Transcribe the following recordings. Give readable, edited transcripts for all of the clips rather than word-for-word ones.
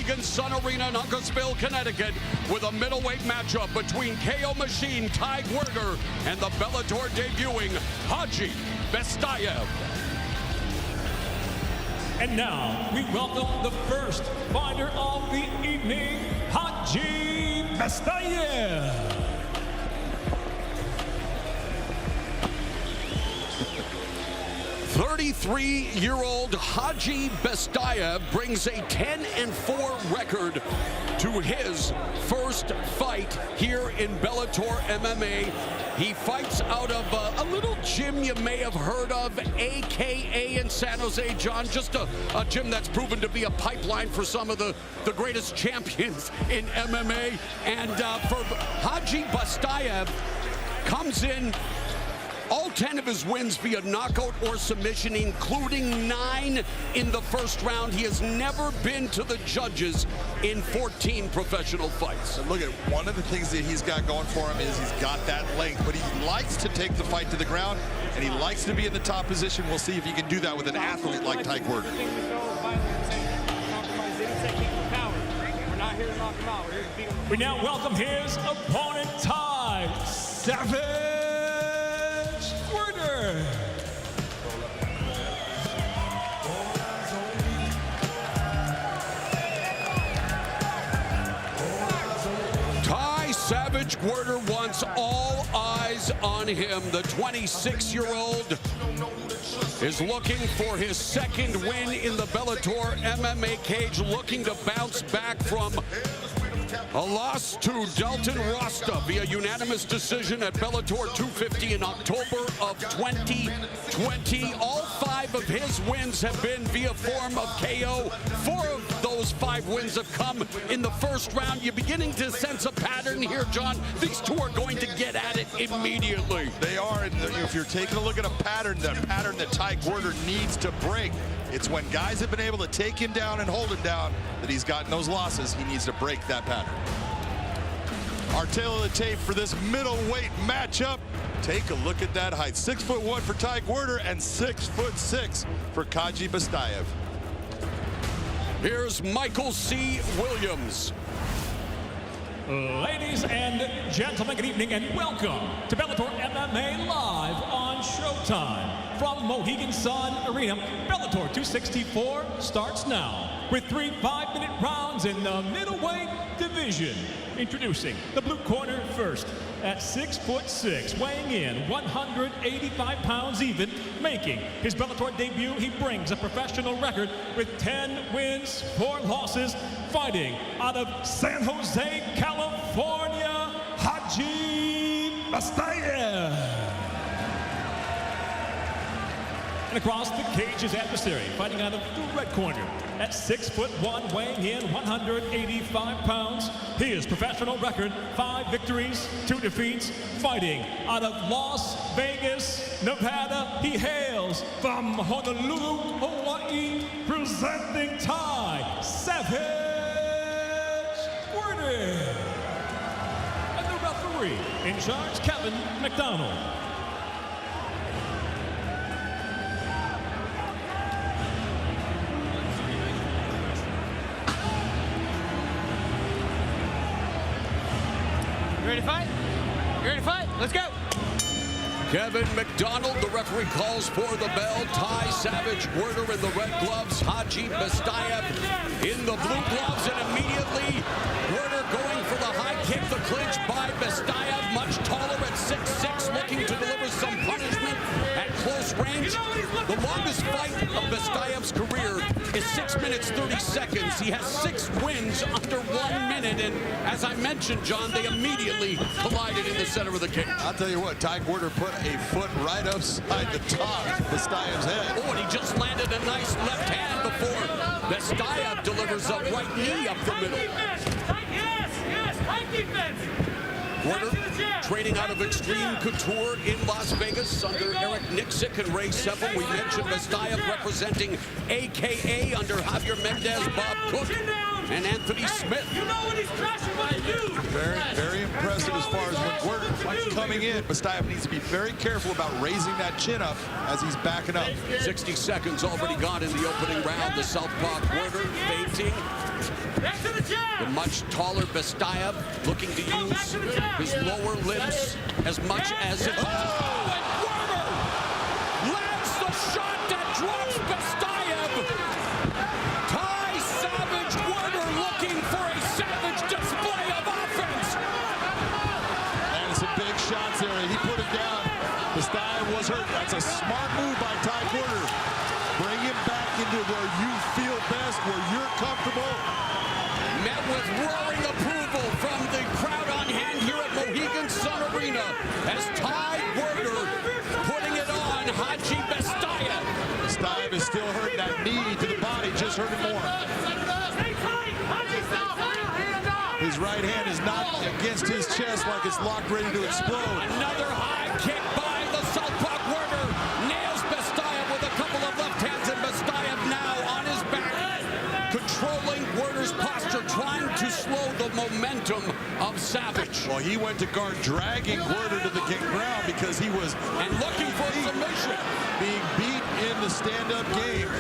Mohegan Sun Arena in Uncasville, Connecticut, with a middleweight matchup between KO machine Ty Gwerder and the Bellator debuting Khadzhi Bestaev. And now we welcome the first fighter of the evening, Khadzhi Bestaev. 33-year-old Khadzhi Bestaev brings a 10-4 record to his first fight here in Bellator MMA. He fights out of a little gym you may have heard of, AKA in San Jose, John. Just a gym that's proven to be a pipeline for some of the greatest champions in MMA. And for Khadzhi Bestaev, comes in all 10 of his wins via knockout or submission, including 9 in the first round. He has never been to the judges in 14 professional fights. And look at one of the things that he's got going for him is he's got that length, but he likes to take the fight to the ground, and he likes to be in the top position. We'll see if he can do that with an athlete like Ty Gwerder. We now welcome his opponent, Ty Gwerder. Ty Savage Gwerder wants all eyes on him. The 26-year-old is looking for his second win in the Bellator MMA cage, looking to bounce back from a loss to Dalton Rasta via unanimous decision at Bellator 250 in October of 2020. All 5 of his wins have been via form of KO. 4 of those 5 wins have come in the first round. You're beginning to sense a pattern here, John. These 2 are going to get at it immediately. They are, and if you're taking a look at a pattern that Ty Gwerder needs to break, it's when guys have been able to take him down and hold him down that he's gotten those losses. He needs to break that pattern. Our tail of the tape for this middleweight matchup. Take a look at that height. 6'1" for Ty Gwerder and 6'6" for Khadzhi Bestaev. Here's Michael C. Williams. Ladies and gentlemen, good evening and welcome to Bellator MMA Live on Showtime. From Mohegan Sun Arena, Bellator 264 starts now with 3 5-minute rounds in the middleweight division. Introducing the blue corner first at 6'6", weighing in 185 pounds even, making his Bellator debut. He brings a professional record with 10 wins, 4 losses, fighting out of San Jose, California, Khadzhi Bestaev. And across the cage, his adversary, fighting out of the red corner at 6'1", weighing in 185 pounds. His professional record, 5 victories, 2 defeats, fighting out of Las Vegas, Nevada. He hails from Honolulu, Hawaii, presenting Ty Savage Gwerder. And the referee in charge, Kevin McDonald. You ready to fight? You ready to fight? Let's go. Kevin McDonald, the referee, calls for the bell. Ty Savage Gwerder in the red gloves, Khadzhi Bestaev in the blue gloves, and immediately Gwerder going for the high kick, the clinch by Bestaev, much taller at 6'6", looking to deliver some punishment at close range. The longest fight of Bestaev's career is 6 minutes 30 seconds. He has 6 wins under 1 minute, and as I mentioned, John, they immediately collided in the center of the cage. I'll tell you what, Ty Gwerder put a foot right upside the top of Bestaev's head. Oh, and he just landed a nice left hand before Bestaev delivers a right knee up the middle. Yes, tight defense. Gwerder training out of Extreme Couture in Las Vegas under Eric Nixick and Ray Seville. We mentioned Bestaev representing AKA under Javier Mendez, Bob Cook. and Anthony Smith. You know when he's crashing what to do. Very, very impressive as far as when Gwerder coming in. Bestaev needs to be very careful about raising that chin up as he's backing up. 60 seconds already gone in the opening round. The southpaw Gwerder feinting. Back to the jab. The much taller Bestaev looking to use his lower limbs as much as it. Oh, and Gwerder lands the shot that drops Bestaev. Ty Savage Gwerder looking for a savage display of offense. And some big shots there. He put it down. Bestaev was hurt. That's a smart move by Ty Gwerder. Bring him back into where you feel best, where you're comfortable. Met with roaring approval from the crowd on hand here at Mohegan Sun Arena as Ty Gwerder putting it on Khadzhi Bestaev. Bestaev is still hurting. That knee to the body just hurt him more. His right hand is not against his chest like it's locked ready to explode. Another high kick by the southpaw Gwerder. Nails Bestaev with a couple of left hands, and Bestaev now on his back, controlling Gwerder's posture, trying to slow the momentum of Savage. Well, he went to guard, dragging Gwerder to the ground because he was looking for a submission. Being beat in the stand-up game.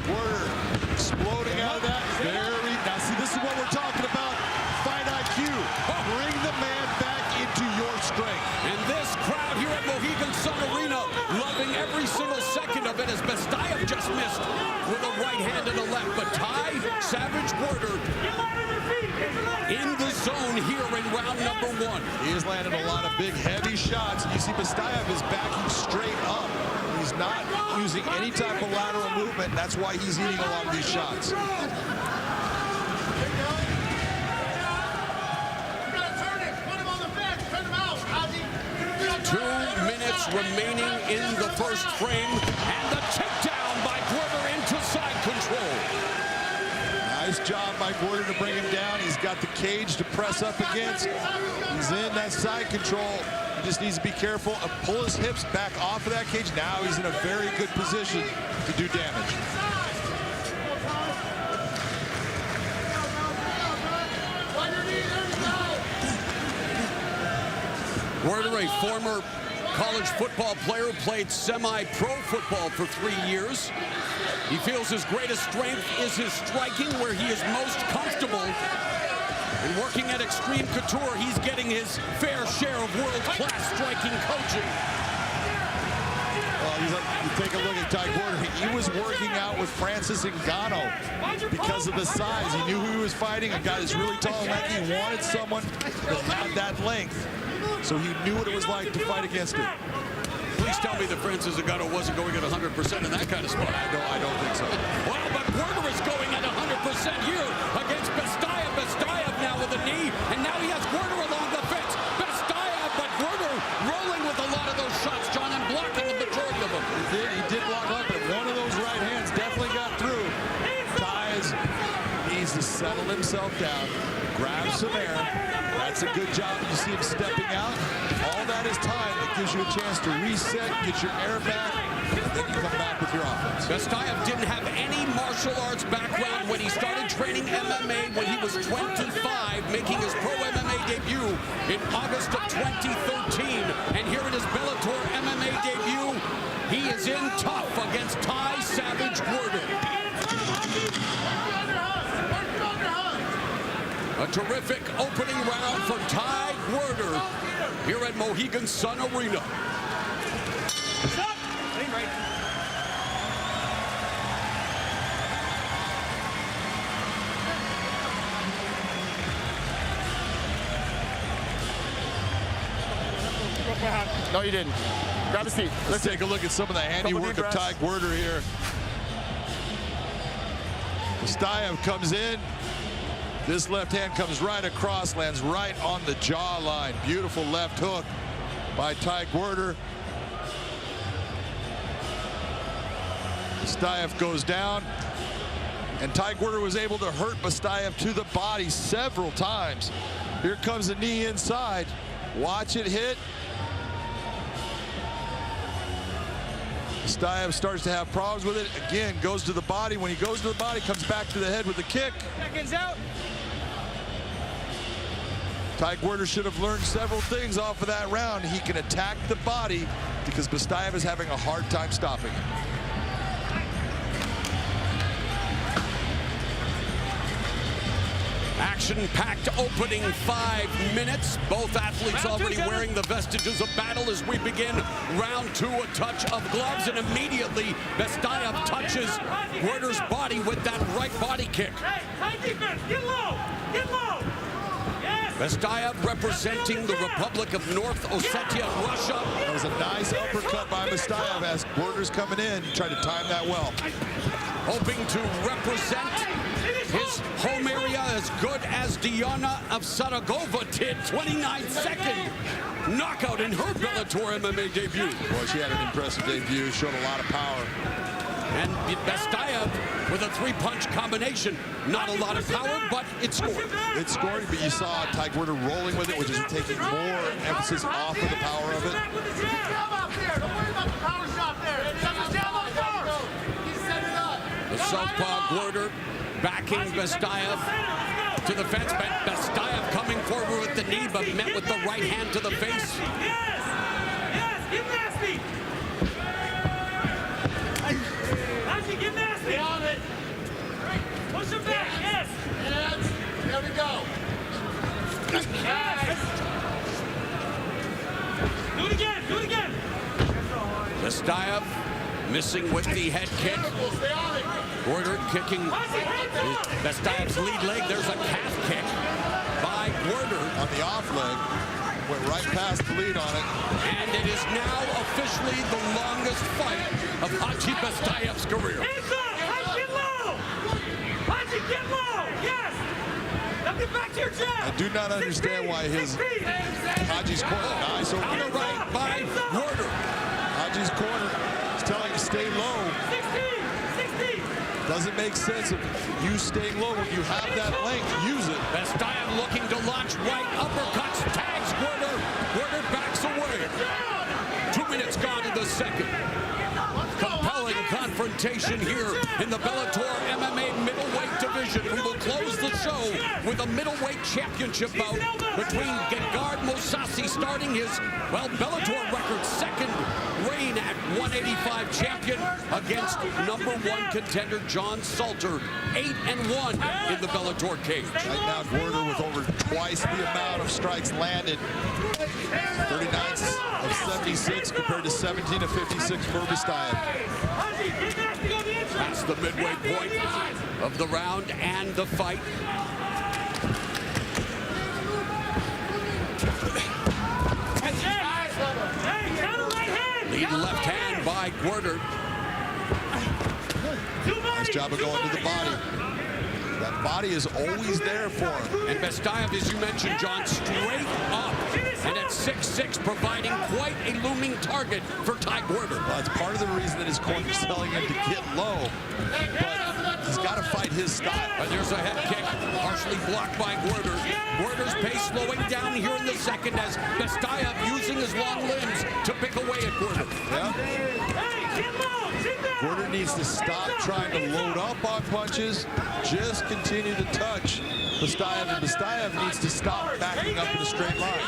Gwerder exploding out of that. Now, see, this is what we're talking about. Fight IQ. Bring the man back into your strength. And this crowd here at Mohegan Sun Arena loving every single second of it as Bestaev just missed with a right hand and a left. But Ty Savage Gwerder in the zone here in round number one. He has landed a lot of big, heavy shots. You see Bestaev is backing straight up. He's not using any type of lateral movement. That's why he's eating a lot of these shots. 2 minutes remaining in the first frame, and the takedown by Gwerder into side control. Nice job by Gwerder to bring him down. He's got the cage to press up against. He's in that side control. He just needs to be careful and pull his hips back off of that cage. Now he's in a very good position to do damage. Gwerder, a former college football player, played semi-pro football for 3 years. He feels his greatest strength is his striking, where he is most comfortable. And working at Extreme Couture, he's getting his fair share of world-class striking coaching. Well, you take a look at Ty Gwerder. He was working out with Francis Ngannou because of the size. He knew who he was fighting. A guy that's really tall and lanky. He wanted someone that had that length. So he knew what it was like to fight against him. Please tell me that Francis Ngannou wasn't going at 100% in that kind of spot. I don't think so. Well, but Gwerder is going at 100% here against Bestaev. Bestaev now with a knee, and now he has Gwerder along the fence. Bestaev, but Gwerder rolling with a lot of those shots, John, and blocking the majority of them. He did block up, but one of those right hands definitely got through. Ty needs to settle himself down, grab some air. That's a good job. You see him stepping out. All that is time. That gives you a chance to reset, get your air back, and then you come back with your offense. Bestaev didn't have any martial arts background when he started training MMA when he was 25, making his pro MMA debut in August of 2013. And here in his Bellator MMA debut, he is in tough against Ty Savage Gwerder. A terrific opening round for Ty Gwerder here at Mohegan Sun Arena. Stop! Lean right. No, you didn't. Grab a seat. Let's take a look at some of the handiwork of Ty Gwerder here. Bestaev comes in. This left hand comes right across, lands right on the jawline. Beautiful left hook by Ty Gwerder. Bestaev goes down, and Ty Gwerder was able to hurt Bestaev to the body several times. Here comes the knee inside. Watch it hit. Bestaev starts to have problems with it. Again, goes to the body. When he goes to the body, comes back to the head with the kick. Seconds out. Ty Gwerder should have learned several things off of that round. He can attack the body because Bestaev is having a hard time stopping it. Action-packed opening 5 minutes. Both athletes already wearing the vestiges of battle as we begin round 2. A touch of gloves, and immediately Bestaev touches Gwerder's body with that right body kick. Hey, high defense. Get low. Get low. Yes. Bestaev representing the Republic of North Ossetia, Russia. That was a nice uppercut by Bestaev as Gwerder's coming in. He tried to time that well. Hoping to represent his home area as good as Diana of Saragova did. 29-second knockout in her Bellator MMA debut. Boy, she had an impressive debut, showed a lot of power. And Bestaev with a 3-punch combination. Not a lot of power, but it scored. It scored, but you saw Ty Gwerder rolling with it, which is taking more emphasis off of the power of it. The southpaw Gwerder backing Bestaev to the fence. Bestaev coming forward with the knee, but met with the right hand to the face. Yes. Yes. Get nasty. Khadzhi, get nasty. Get on it. Push him back. Yes. Hands. There we go. Yes. Do it again. Do it again. Bestaev missing with the head kick. Stay on it. Gwerder kicking Bestaev's lead leg. There's a calf kick by Gwerder. On the off leg, went right past the lead on it. And it is now officially the longest fight of Khadzhi Bestaev's career. Hands up. Khadzhi, get low. Khadzhi, get low. Yes. Now get back to your jab. I do not understand why his Khadzhi's corner. Nice over On the right by Gwerder. Khadzhi's corner is telling him to stay low. 16. 16. Doesn't make sense of you staying low when you have that length. Use it. Bestaev looking to launch right uppercuts, tags Gwerder. Gwerder backs away. 2 minutes gone in the second. Compelling confrontation here in the Bellator MMA middleweight division. We will close the show with a middleweight championship bout between Gegard Mousasi, starting his, Bellator record second reign at 185 champion, against #1 contender John Salter, 8-1 in the Bellator cage. Right now, Gwerder with over twice the amount of strikes landed. 39 of 76 compared to 17 of 56 for Bestaev. That's the midway point of the round and the fight. Lead left hand by Gwerder. Nice job of going to the body. That body is always there for him. And Bestaev, as you mentioned, John, straight up. And at 6'6", providing quite a looming target for Ty Gwerder. Well, it's part of the reason that his corner's telling him to get low. But he's got to fight his style. And there's a head kick, partially blocked by Gwerder. Gwerder's pace slowing down here in the second as Bestaev using his long limbs to pick away at Gwerder. Gwerder needs to stop trying to load up on punches, just continue to touch Bestaev, and Bestaev needs to stop backing up in a straight line.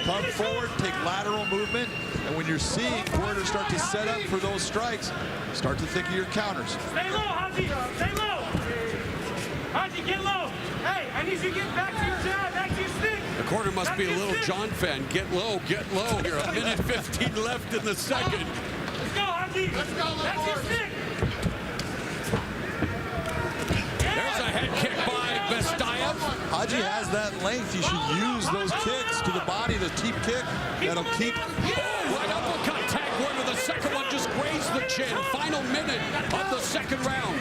Come forward, take lateral movement, and when you're seeing Gwerder start to set up for those strikes, start to think of your counters. Stay low, Khadzhi. Stay low. Khadzhi, get low. Hey, I need you to get back to your jab, back to your stick. The corner must be a little John fan. Get low here. A minute 15 left in the second. Let's go, Khadzhi. Let's go, back to your stick. There's a head kick by Bestaev. Khadzhi has that length. You should use those kicks to the body, the teep kick. That'll keep. Right uppercut, tag Gwerder. The second one just grazed the chin. Final minute of the second round.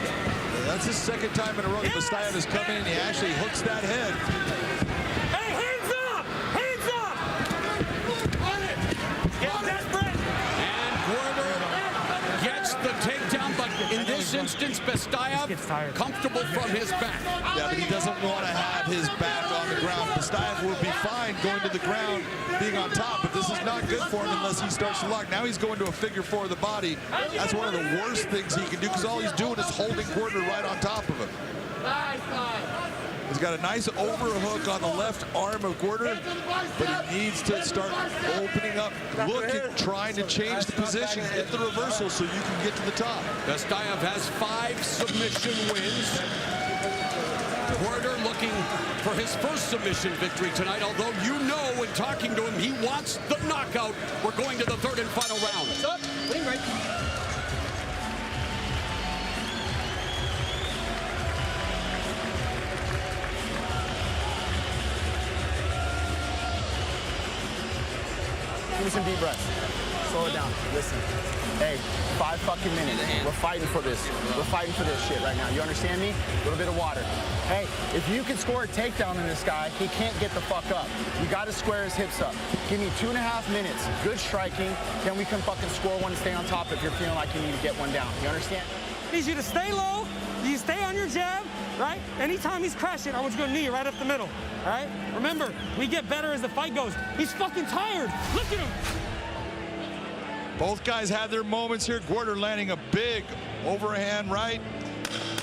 That's his second time in a row that Bestaev has come in and he actually hooks that head. Hey, hands up! Hands up! Get desperate! And Gwerder gets the takedown, but in this instance, Bestaev comfortable from his back. Yeah, but he doesn't want to have his back on the ground. Bestaev will be fine going to the ground, being on top, but this is not good for him unless he starts to lock. Now he's going to a figure four of the body. That's one of the worst things he can do because all he's doing is holding Gwerder right on top of him. He's got a nice overhook on the left arm of Gwerder, but he needs to start opening up, looking, trying to change the position, hit the reversal so you can get to the top. Bestaev has 5 submission wins. Gwerder looking for his first submission victory tonight, although you know when talking to him, he wants the knockout. We're going to the 3rd and final round. Stop. Lean right. Give me some deep breaths. Slow it down. Listen. Hey, 5 fucking minutes. We're fighting for this. We're fighting for this shit right now. You understand me? A little bit of water. Hey, if you can score a takedown in this guy, he can't get the fuck up. You got to square his hips up. Give me 2.5 minutes. Good striking. Then we can fucking score one and stay on top if you're feeling like you need to get one down. You understand? I need you to stay low. You stay on your jab, right? Anytime he's crashing, I want you to go knee right up the middle, all right? Remember, we get better as the fight goes. He's fucking tired. Look at him. Both guys had their moments here. Gwerder landing a big overhand right.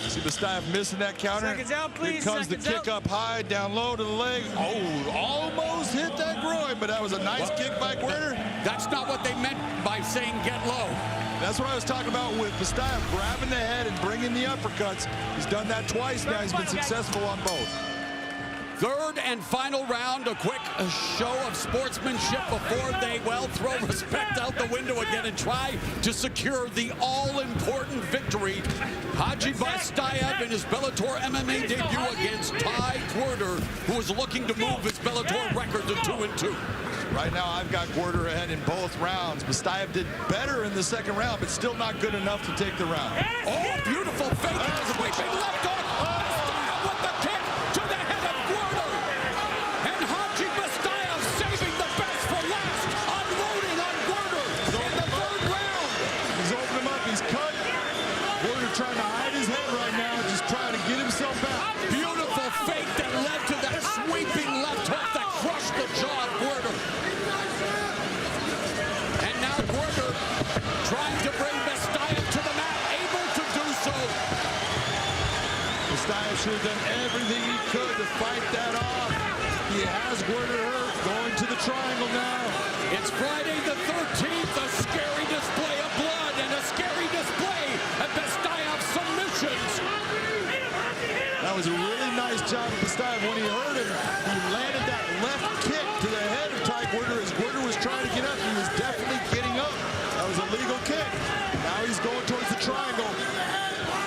See Bestaev missing that counter. Seconds out, please. Here comes Seconds the kick out. up high, down low to the leg. Oh, almost hit that groin, but that was a nice kick by Gwerder. That's not what they meant by saying get low. That's what I was talking about with Bestaev, grabbing the head and bringing the uppercuts. He's done that twice now. He's been successful on both. 3rd and final round, a quick show of sportsmanship before they, well, throw respect out the window again and try to secure the all-important victory. Khadzhi Bestaev in his Bellator MMA debut against Ty Gwerder, who is looking to move his Bellator record to 2-2. Right now, I've got Gwerder ahead in both rounds. Bestaev did better in the 2nd round, but still not good enough to take the round. Oh, beautiful fake. Sweeping left hook. Bestaev with the kick to the head of Gwerder. And Khadzhi Bestaev saving the best for last. Unloading on Gwerder in the 3rd round. He's opened him up. He's cut. Gwerder trying to hide his head right now, just trying to get himself back. Beautiful fake that led to that sweeping left hook that crushed the jaw of Gwerder. And now Gwerder trying to bring Bestaev to the mat, able to do so. Bestaev should have done everything he could to fight that off. He has Gwerder hurt, going to the triangle now. It's Friday the 13th, a scary display of blood and a scary display of Bestaev's submissions. That was a really nice job of Bestaev. When he hurt him, he landed that left kick to the head of Ty Gwerder as Gwerder was trying to get up. He was definitely getting up. That was a legal kick. Now he's going towards the triangle.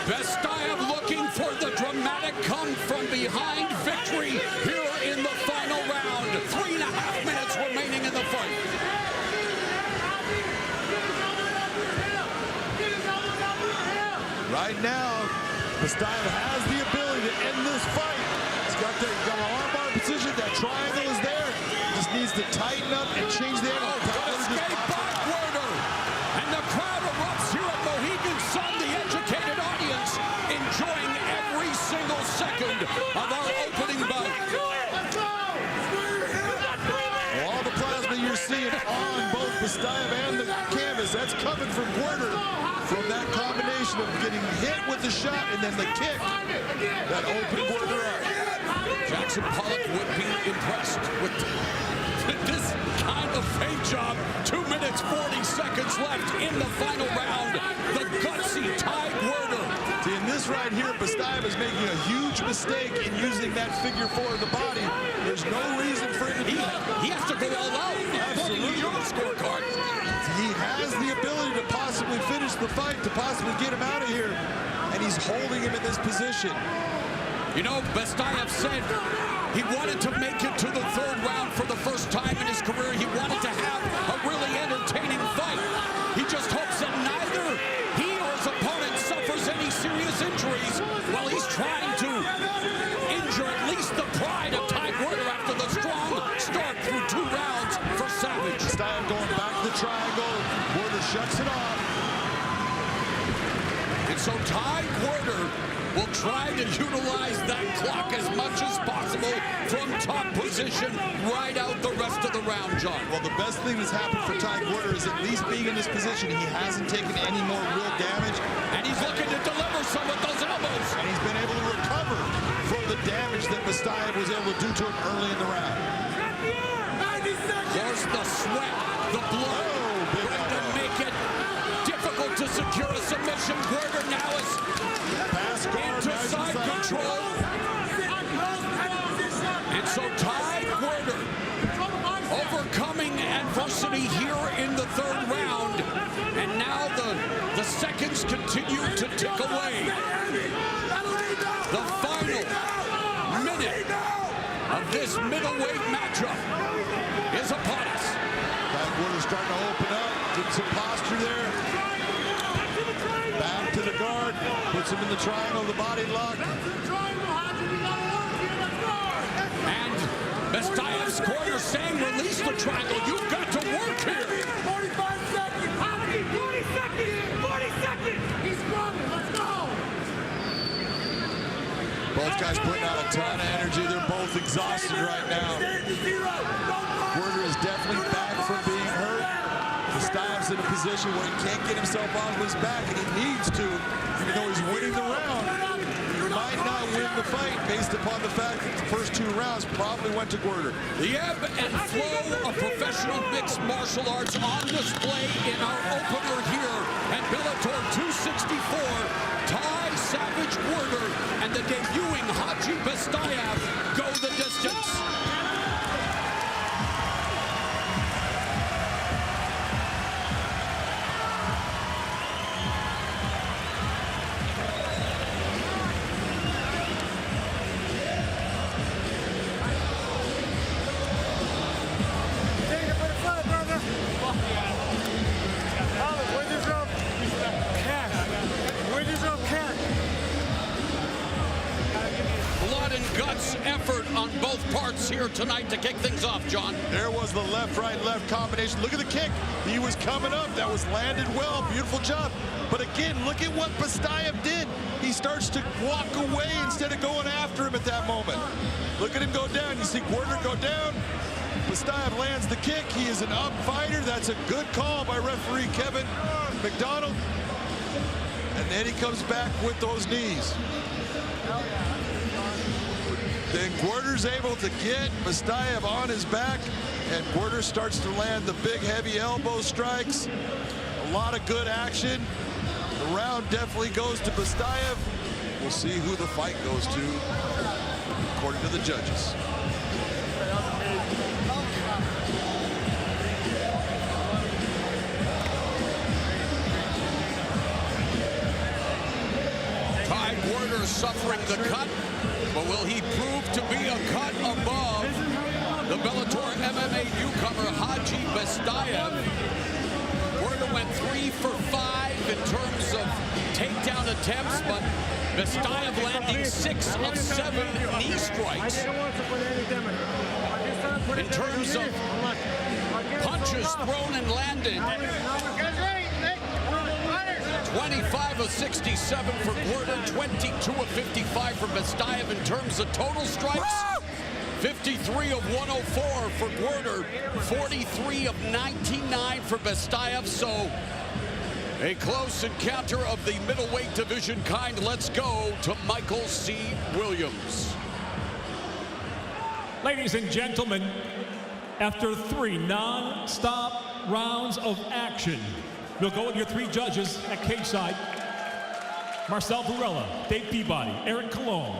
Bestaev looking for the dramatic come from behind victory here in the final round. 3.5 minutes remaining in the fight. Right now, Bestaev has the ability to end this fight. He's got the armbar position. That triangle is there. Just needs to tighten up and change the angle. Good escape by Gwerder. And the crowd erupts here at Mohegan Sun, the educated audience, enjoying every single second of our opening bout. All the plasma you're seeing on both Bestaev and the canvas, that's coming from Gwerder. From that combination of getting hit with the shot and then the kick that opened Gwerder up. Jackson Pollock would be impressed with this kind of paint job. 2 minutes, 40 seconds left in the final round. The gutsy Ty Gwerder. See, in this right here, Bestaev is making a huge mistake in using that figure four of the body. There's no reason for him to do that. He has to go all out. Absolutely. Your scorecard. He has the ability to possibly finish the fight, to possibly get him out of here, and he's holding him in this position. You know, Bestaev said he wanted to make it to the 3rd round for the first time in his career. He wanted to have a really entertaining fight. He just hopes that neither he or his opponent suffers any serious injuries while he's trying to injure at least the pride of Ty Gwerder after the strong start through 2 rounds for Savage. Bestaev going back to the triangle. Gwerder shuts it off. And so Ty Gwerder will try to utilize that clock as much as possible from top position right out the rest of the round, John. Well, the best thing that's happened for Ty Gwerder is at least being in this position, he hasn't taken any more real damage. And he's looking to deliver some with those elbows. And he's been able to recover from the damage that Bestaev was able to do to him early in the round. There's the sweat, the blood, going to make it difficult to secure a submission. Gwerder now is into side control. And so Ty Gwerder overcoming adversity here in the third round. And now the seconds continue to tick away. The final minute of this middleweight matchup is upon us. Ty Gwerder's starting to open up, getting some posture there. Back to the guard, puts him in the triangle, the body lock. And Bestaev's corner saying, release the triangle. You've got to work here. 45 seconds. 40 seconds. 40 seconds. He's running. Let's go. Both guys putting out a ton of energy. They're both exhausted right now. Gwerder is definitely back from being hurt. Bestaev's in a position where he can't get himself off his back, and he needs to, even though he's winning the round. He might not win the fight based upon the fact that the first 2 rounds probably went to Gwerder. The ebb and flow of professional mixed martial arts on display in our opener here at Bellator 264. Ty Savage Gwerder and the debuting Khadzhi Bestaev go the distance. Guts effort on both parts here tonight to kick things off, John. There was the left-right-left combination. Look at the kick. He was coming up. That was landed well. Beautiful job. But again, look at what Bestaev did. He starts to walk away instead of going after him at that moment. Look at him go down. You see Gwerder go down. Bestaev lands the kick. He is an up fighter. That's a good call by referee Kevin McDonald. And then he comes back with those knees. Then Gwerder's able to get Bestaev on his back, and Gwerder starts to land the big, heavy elbow strikes. A lot of good action. The round definitely goes to Bestaev. We'll see who the fight goes to, according to the judges. Ty Gwerder suffering the cut, but will he prove to be a cut above the Bellator MMA newcomer Khadzhi Bestaev? Gwerder went 3 for 5 in terms of takedown attempts, but Bestaev landing 6 of 7 knee strikes. In terms of punches thrown and landed, 25 of 67 for Gwerder, 22 of 55 for Bestaev. In terms of total strikes, 53 of 104 for Gwerder, 43 of 99 for Bestaev. So a close encounter of the middleweight division kind. Let's go to Michael C. Williams. Ladies and gentlemen, after 3 non-stop rounds of action, we'll go with your 3 judges at cage-side. Marcel Varela, Dave Peabody, Eric Colon.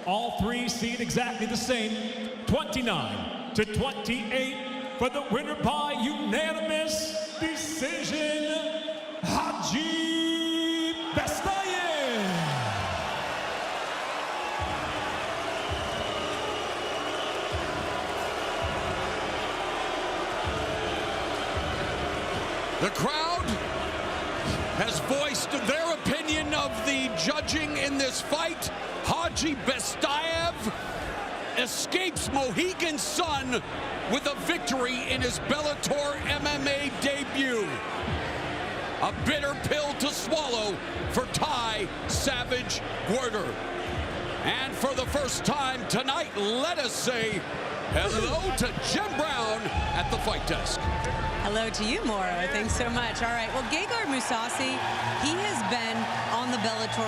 All 3 see it exactly the same, 29-28 for the winner by unanimous decision, Khadzhi Bestaev. The crowd has voiced their opinion of the judging in this fight. Khadzhi Bestaev escapes Mohegan Sun with a victory in his Bellator MMA debut. A bitter pill to swallow for Ty Savage Gwerder. And for the first time tonight, let us say hello to Jim Brown at the fight desk. Hello to you, Mauro. Thanks so much. All right, well, Gegard Mousasi, he has been on the Bellator